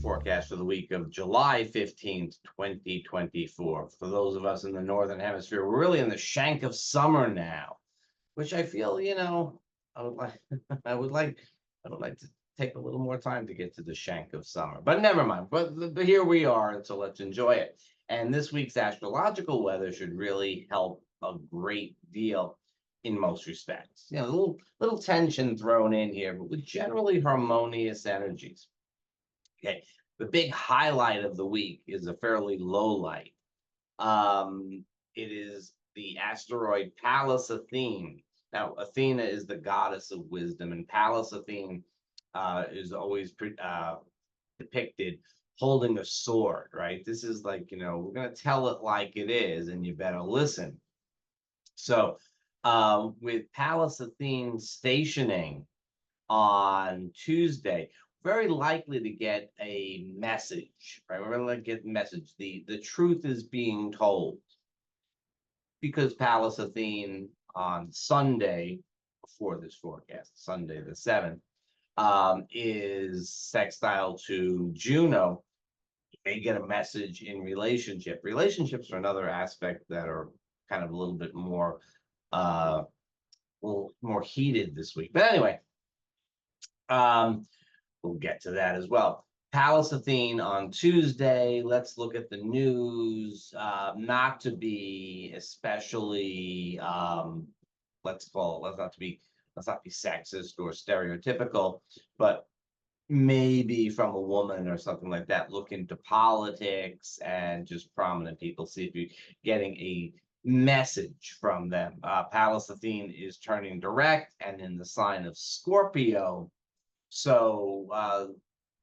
forecast for the week of July 15th, 2024. For those of us in the Northern Hemisphere, we're really in the shank of summer now, which I feel, I would like, I would like to take a little more time to get to the shank of summer, but never mind. But here we are, so let's enjoy it. And this week's astrological weather should really help a great deal in most respects. A little tension thrown in here, but with generally harmonious energies. Okay, the big highlight of the week is a fairly low light. It is the asteroid Pallas Athene. Now, Athena is the goddess of wisdom, and Pallas Athene is always depicted holding a sword, right? This is like, we're going to tell it like it is, and you better listen. So, with Pallas Athene stationing on Tuesday, very likely to get a message, right? We're going to get a message. The truth is being told, because Pallas Athene on Sunday, before this forecast, Sunday the 7th, is sextile to Juno. You may get a message in relationship. Relationships are another aspect that are kind of a little bit more heated this week. But anyway, we'll get to that as well. Pallas Athene on Tuesday. Let's look at the news. Not to be especially let's not be sexist or stereotypical, but maybe from a woman or something like that, look into politics and just prominent people, see if you're getting a message from them. Pallas Athene is turning direct and in the sign of Scorpio. So,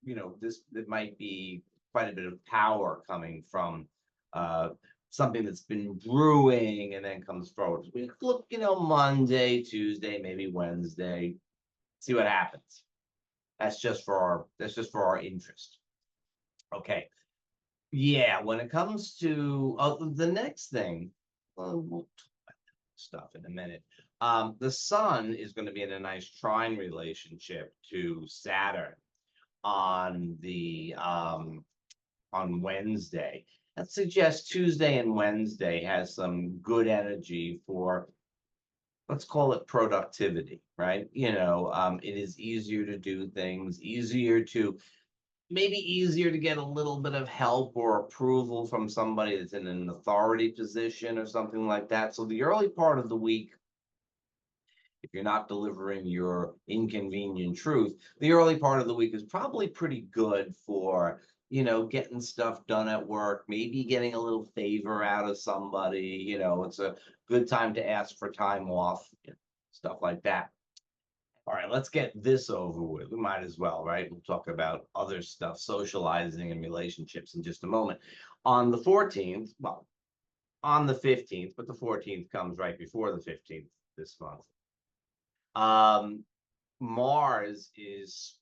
it might be quite a bit of power coming from something that's been brewing and then comes forward. We look, Monday, Tuesday, maybe Wednesday, see what happens. That's just for our interest. Okay. Yeah, when it comes to the next thing, we'll talk about that stuff in a minute. The sun is going to be in a nice trine relationship to Saturn on Wednesday. That suggests Tuesday and Wednesday has some good energy for, let's call it, productivity, right? It is easier to do things, easier to get a little bit of help or approval from somebody that's in an authority position or something like that. So the early part of the week, if you're not delivering your inconvenient truth, the early part of the week is probably pretty good for, getting stuff done at work, maybe getting a little favor out of somebody. It's a good time to ask for time off, stuff like that. All right, let's get this over with. We might as well, right? We'll talk about other stuff, socializing and relationships in just a moment. On the 14th, well, on the 15th, but the 14th comes right before the 15th this month. Mars is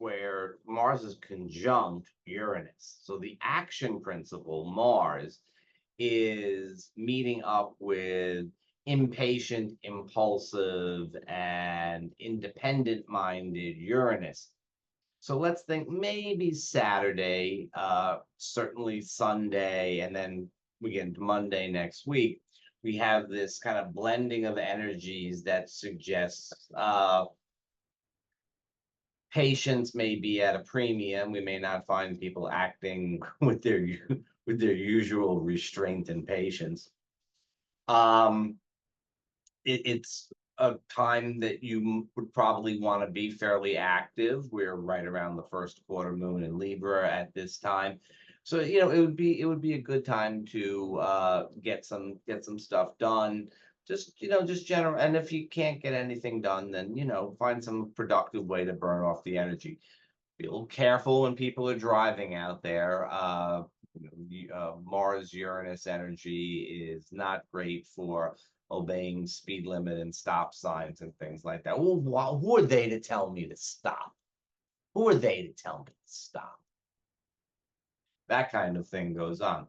conjunct Uranus. So the action principle, Mars, is meeting up with impatient, impulsive, and independent-minded Uranus. So let's think maybe Saturday, certainly Sunday, and then we get into Monday next week. We have this kind of blending of energies that suggests patience may be at a premium. We may not find people acting with their usual restraint and patience. It's a time that you would probably want to be fairly active. We're right around the first quarter moon in Libra at this time. So, it would be a good time to get some stuff done. Just general. And if you can't get anything done, then, find some productive way to burn off the energy. Be a little careful when people are driving out there. Mars Uranus energy is not great for obeying speed limit and stop signs and things like that. Well, who are they to tell me to stop? Who are they to tell me to stop? That kind of thing goes on.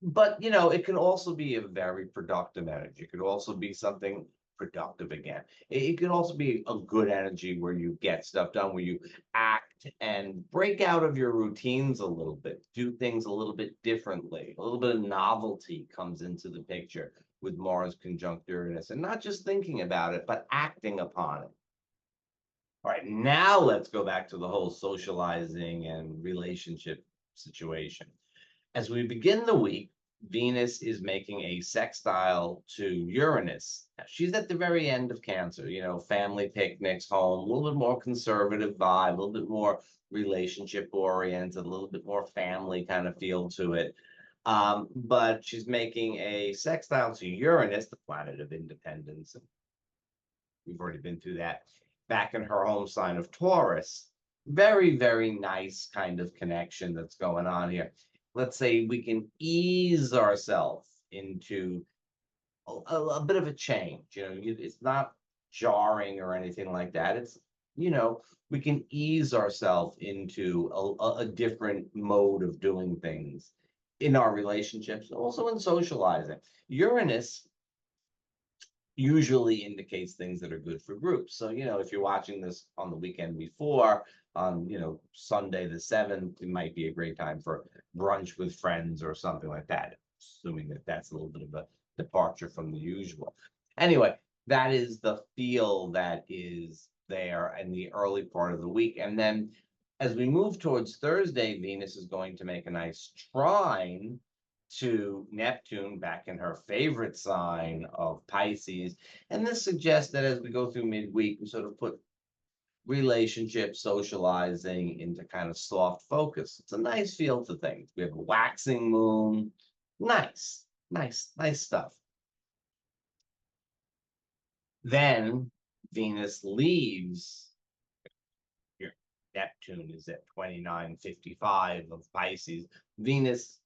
But, it can also be a very productive energy. It could also be something productive again. It could also be a good energy where you get stuff done, where you act and break out of your routines a little bit, do things a little bit differently. A little bit of novelty comes into the picture with Mars conjunct Uranus, and not just thinking about it, but acting upon it. All right, now let's go back to the whole socializing and relationship situation. As we begin the week, Venus is making a sextile to Uranus. Now, she's at the very end of Cancer, family picnics, home, a little bit more conservative vibe, a little bit more relationship oriented, a little bit more family kind of feel to it. But she's making a sextile to Uranus, the planet of independence. And we've already been through that, back in her home sign of Taurus. Very, very nice kind of connection that's going on here. Let's say we can ease ourselves into a bit of a change. It's not jarring or anything like that. It's, we can ease ourselves into a different mode of doing things in our relationships, also in socializing. Uranus usually indicates things that are good for groups. So, if you're watching this on the weekend before, on, Sunday the 7th, it might be a great time for brunch with friends or something like that, assuming that that's a little bit of a departure from the usual. Anyway, that is the feel that is there in the early part of the week. And then as we move towards Thursday, Venus is going to make a nice trine to Neptune back in her favorite sign of Pisces. And this suggests that as we go through midweek, we sort of put relationships, socializing into kind of soft focus. It's a nice feel to things. We have a waxing moon. Nice, nice, nice stuff. Then Venus leaves. Here, Neptune is at 2955 of Pisces. Venus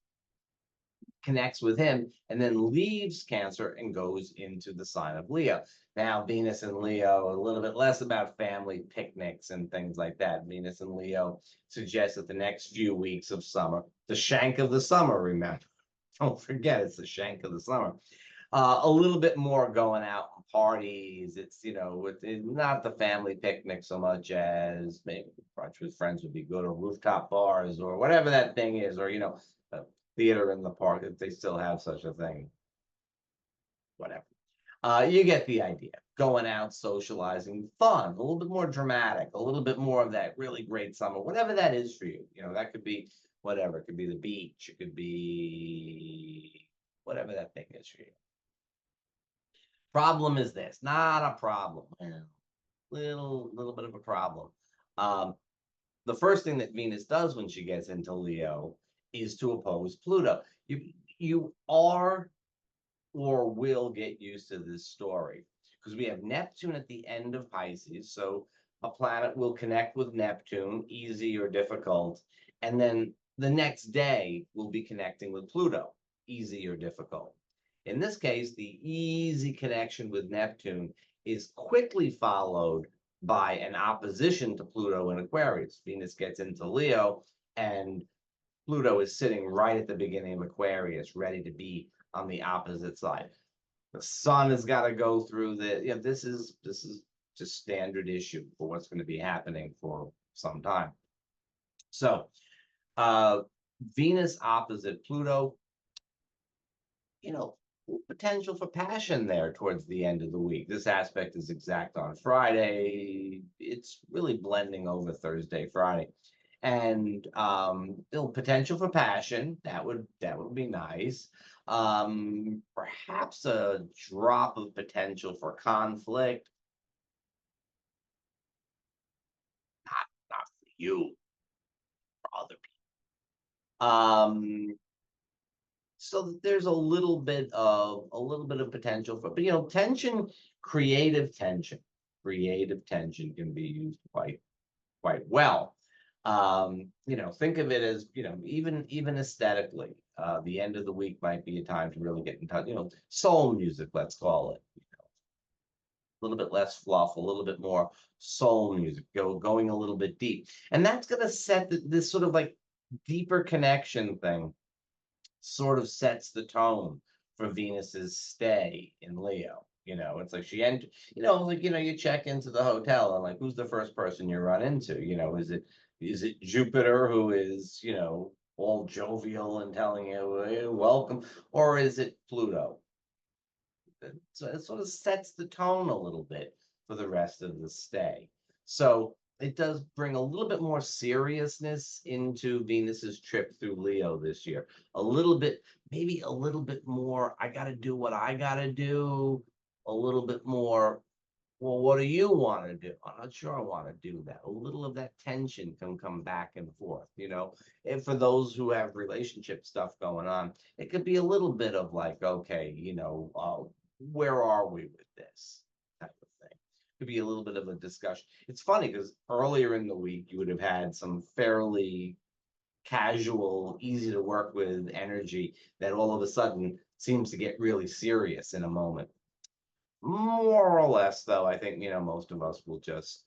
connects with him and then leaves Cancer and goes into the sign of Leo. Now, Venus and Leo, a little bit less about family picnics and things like that. Venus and Leo suggest that the next few weeks of summer, the shank of the summer, remember, don't forget, it's the shank of the summer. A little bit more going out and parties. It's, it's not the family picnic so much as maybe brunch with friends would be good, or rooftop bars, or whatever that thing is, or, theater in the park, if they still have such a thing. Whatever. You get the idea. Going out, socializing, fun, a little bit more dramatic, a little bit more of that really great summer, whatever that is for you. That could be whatever. It could be the beach. It could be whatever that thing is for you. Problem is this, not a problem. Little bit of a problem. The first thing that Venus does when she gets into Leo is to oppose Pluto. You are or will get used to this story, because we have Neptune at the end of Pisces. So a planet will connect with Neptune, easy or difficult, and then the next day we'll be connecting with Pluto, easy or difficult. In this case, the easy connection with Neptune is quickly followed by an opposition to Pluto in Aquarius. Venus gets into Leo, and Pluto is sitting right at the beginning of Aquarius, ready to be on the opposite side. The sun has got to go through the, this is just standard issue for what's going to be happening for some time. So Venus opposite Pluto, potential for passion there towards the end of the week. This aspect is exact on Friday. It's really blending over Thursday, Friday. And potential for passion, that would be nice. Perhaps a drop of potential for conflict. Not for you, for other people. So there's a little bit of potential for, but tension, creative tension can be used quite well. Think of it as, even aesthetically, the end of the week might be a time to really get in touch, soul music, let's call it, a little bit less fluff, a little bit more soul music, going a little bit deep. And that's going to set this sort of like deeper connection thing, sort of sets the tone for Venus's stay in Leo. It's like she entered, like, you check into the hotel and like, who's the first person you run into? Is it Jupiter, who is, all jovial and telling you, "Hey, welcome," or is it Pluto? So it sort of sets the tone a little bit for the rest of the stay. So it does bring a little bit more seriousness into Venus's trip through Leo this year. A little bit, maybe a little bit more. I got to do what I got to do. A little bit more. Well, what do you want to do? I'm not sure I want to do that. A little of that tension can come back and forth. And for those who have relationship stuff going on, it could be a little bit of like, okay, where are we with this type of thing? Could be a little bit of a discussion. It's funny because earlier in the week, you would have had some fairly casual, easy to work with energy that all of a sudden seems to get really serious in a moment. More or less, though, I think, most of us will just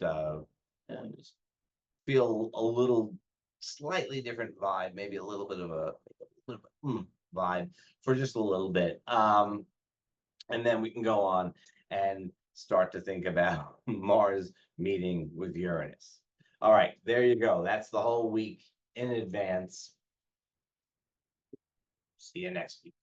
feel a little slightly different vibe, maybe a little bit of a vibe for just a little bit. And then we can go on and start to think about Mars meeting with Uranus. All right, there you go. That's the whole week in advance. See you next week.